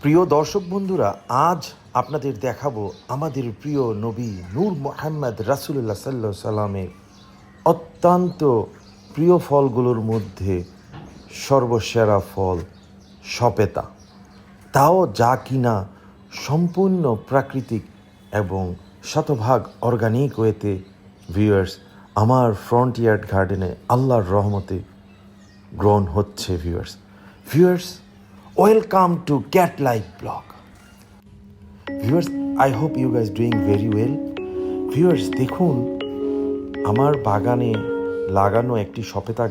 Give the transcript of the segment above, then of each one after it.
প্রিয় দর্শক বন্ধুরা, আজ আপনাদের দেখাবো আমাদের প্রিয় নবী নূর মোহাম্মদ রাসূলুল্লাহ সাল্লাল্লাহু আলাইহি সাল্লামের অত্যন্ত প্রিয় ফলগুলোর মধ্যে সর্বসেরা ফল সপেতা, তাও যা কিনা সম্পূর্ণ প্রাকৃতিক এবং শতভাগ অর্গানিক ওয়েতে ভিউয়ার্স আমার ফ্রন্ট ইয়ার্ড গার্ডেনে আল্লাহর রহমতে গ্রহণ হচ্ছে। Viewers welcome to Cat Life Blog. Viewers, I hope you guys doing very well. Viewers, দেখুন আমার বাগানে লাগানো একটি সপেতা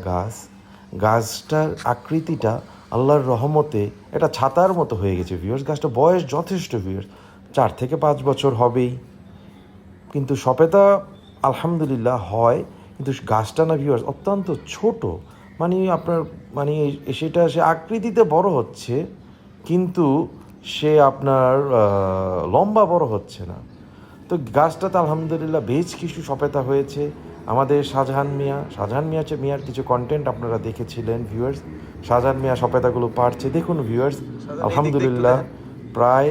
গাছটার আকৃতিটা আল্লাহর রহমতে এটা ছাতার মতো হয়ে গেছে। ভিউয়ার্স, গাছটা বয়স যথেষ্ট, ভিউয়ার্স 4 থেকে 5 বছর হবেই, কিন্তু সপেতা আলহামদুলিল্লাহ হয়, কিন্তু গাছটা না ভিউয়ার্স অত্যন্ত ছোট, সেটা আকৃতিতে বড় হচ্ছে কিন্তু সে আপনার লম্বা বড় হচ্ছে না। তো গাছটাতে আলহামদুলিল্লাহ বেশ কিছু সপেতা হয়েছে। আমাদের শাহজাহান মিয়ার কিছু কন্টেন্ট আপনারা দেখেছিলেন ভিউয়ার্স। শাহজাহান মিয়া সপেতাগুলো পারছে, দেখুন ভিউয়ার্স আলহামদুলিল্লাহ প্রায়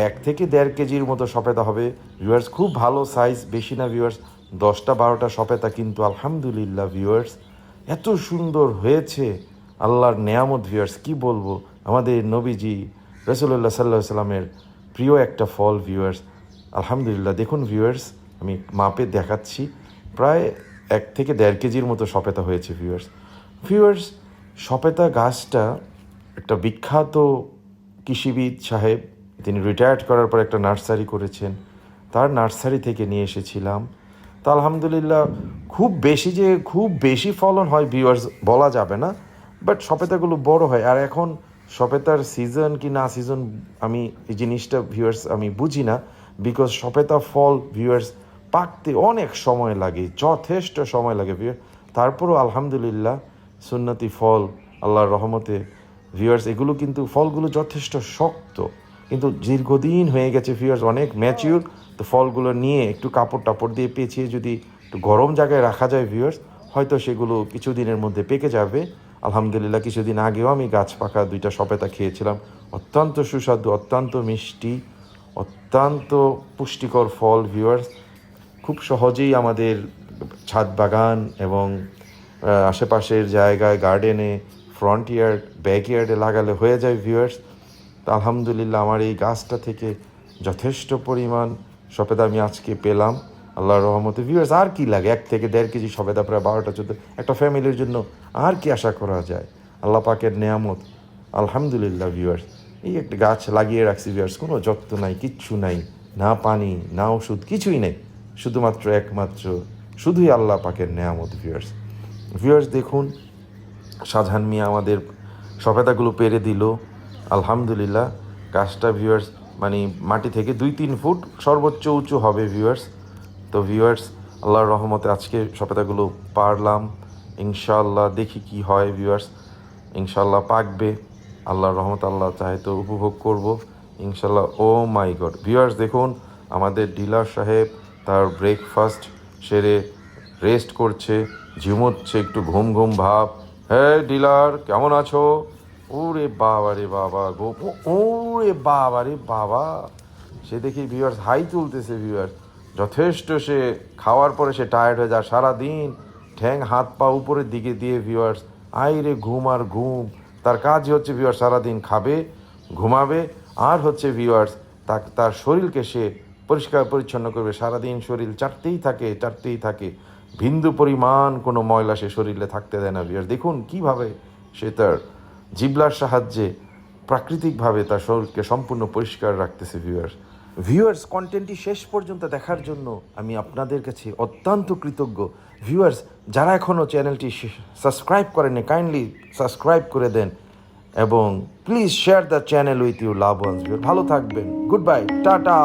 1 থেকে 1.5 কেজির মতো সপেতা হবে ভিউয়ার্স। খুব ভালো সাইজ, বেশি না ভিউয়ার্স, 10-12টা সপেতা, কিন্তু আলহামদুলিল্লাহ ভিউয়ার্স এত সুন্দর হয়েছে, আল্লাহর নেয়ামত ভিউয়ার্স। কি বলবো, আমাদের নবীজি রাসূলুল্লাহ সাল্লাল্লাহু আলাইহি সাল্লামের প্রিয় একটা ফল ভিউয়ার্স। আলহামদুলিল্লাহ দেখুন ভিউয়ার্স, আমি মাপে দেখাচ্ছি, প্রায় 1 থেকে 1.5 কেজির মতো সপেতা হয়েছে ভিউয়ার্স। সপেতা গাছটা একটা বিখ্যাত কৃষিবিদ সাহেব, তিনি রিটায়ার্ড করার পর একটা নার্সারি করেছেন, তার নার্সারি থেকে নিয়ে এসেছিলাম। তো আলহামদুলিল্লাহ খুব বেশি ফলন হয় ভিউয়ার্স বলা যাবে না, বাট সপেতাগুলো বড় হয়। আর এখন সপেতার সিজন কি না সিজন আমি এই জিনিসটা ভিউয়ার্স আমি বুঝি না, বিকজ সপেতা ফল ভিউয়ার্স পাকতে অনেক সময় লাগে, যথেষ্ট সময় লাগে ভিউয়ার্স। তারপরও আলহামদুলিল্লাহ সুন্নতি ফল আল্লাহর রহমতে ভিউয়ার্স, এগুলো কিন্তু ফলগুলো যথেষ্ট শক্ত, কিন্তু দীর্ঘদিন হয়ে গেছে ভিউয়ার্স, অনেক ম্যাচিউর। তো ফলগুলো নিয়ে একটু কাপড় টাপড় দিয়ে পেঁচিয়ে যদি একটু গরম জায়গায় রাখা যায় ভিউয়ার্স, হয়তো সেগুলো কিছুদিনের মধ্যে পেকে যাবে। আলহামদুলিল্লাহ কিছুদিন আগেও আমি গাছ পাকা 2টা সপেতা খেয়েছিলাম, অত্যন্ত সুস্বাদু, অত্যন্ত মিষ্টি, অত্যন্ত পুষ্টিকর ফল ভিউয়ার্স। খুব সহজেই আমাদের ছাদ বাগান এবং আশেপাশের জায়গায় গার্ডেনে, ফ্রন্ট ইয়ার্ড, ব্যাক ইয়ার্ডে লাগালে হয়ে যায় ভিউয়ার্স। তো আলহামদুলিল্লাহ আমার এই গাছটা থেকে যথেষ্ট পরিমাণ সপেতা আমি আজকে পেলাম আল্লাহর রহমতে ভিউয়ার্স। আর কি লাগে, 1 থেকে 1.5 কেজি সপেতা, প্রায় 12-14 একটা ফ্যামিলির জন্য আর কি আশা করা যায়, আল্লাহ পাকের নেয়ামত আলহামদুলিল্লাহ ভিউয়ার্স। এই একটা গাছ লাগিয়ে রাখছি ভিউয়ার্স, কোনো যত্ন নাই, কিচ্ছু নাই, না পানি না ওষুধ, কিছুই নেই, শুধুই আল্লাহ পাকের নেয়ামত ভিউয়ার্স। দেখুন শাহজাহান মিয়া আমাদের সপেতাগুলো পেরে দিল আলহামদুলিল্লাহ। গাছটা ভিউয়ার্স মাটি থেকে 2-3 ফুট সর্বোচ্চ উঁচু হবে ভিউয়ার্স। তো ভিউয়ার্স আল্লাহর রহমতে আজকে সপেতাগুলো পারলাম, ইনশাআল্লাহ দেখি কি হয় ভিউয়ার্স, ইনশাআল্লাহ পাকবে আল্লাহর রহমত, আল্লাহ চাহে তো উপভোগ করব ইনশাআল্লাহ। ও মাই গড ভিউয়ার্স, দেখুন আমাদের ডিলার সাহেব তার ব্রেকফাস্ট সেরে রেস্ট করছে, ঝিমোচ্ছে, একটু ঘুম ভাব। হ্যাঁ ডিলার, কেমন আছো? ওরে বাবা রে বাবা গো, ওরে বাবা রে বাবা, সে দেখি ভিউয়ার্স হাই তুলতেছে ভিউয়ার্স। যথেষ্ট সে খাওয়ার পরে সে টায়ার্ড হয়ে যায়, সারাদিন ঠ্যাং হাত পা উপরের দিকে দিয়ে ভিউয়ার্স আইরে ঘুম আর ঘুম। তার কাজই হচ্ছে ভিউয়ার্স সারাদিন খাবে, ঘুমাবে, আর হচ্ছে ভিউয়ার্স তার শরীরকে সে পরিষ্কার পরিচ্ছন্ন করবে। সারাদিন শরীর চাটতেই থাকে, বিন্দু পরিমাণ কোনো ময়লা সে শরীরে থাকতে দেয় না ভিউয়ার্স। দেখুন কিভাবে সে তার জিবলার সাহায্যে প্রাকৃতিকভাবে তার শরীরকে সম্পূর্ণ পরিষ্কার রাখতেছে ভিউয়ার্স। কন্টেন্টটি শেষ পর্যন্ত দেখার জন্য আমি আপনাদের কাছে অত্যন্ত কৃতজ্ঞ ভিউয়ার্স। যারা এখনও চ্যানেলটি সাবস্ক্রাইব করেননি, কাইন্ডলি সাবস্ক্রাইব করে দেন এবং please share the channel with your love ones. ভালো থাকবেন, গুড বাই, টাটা।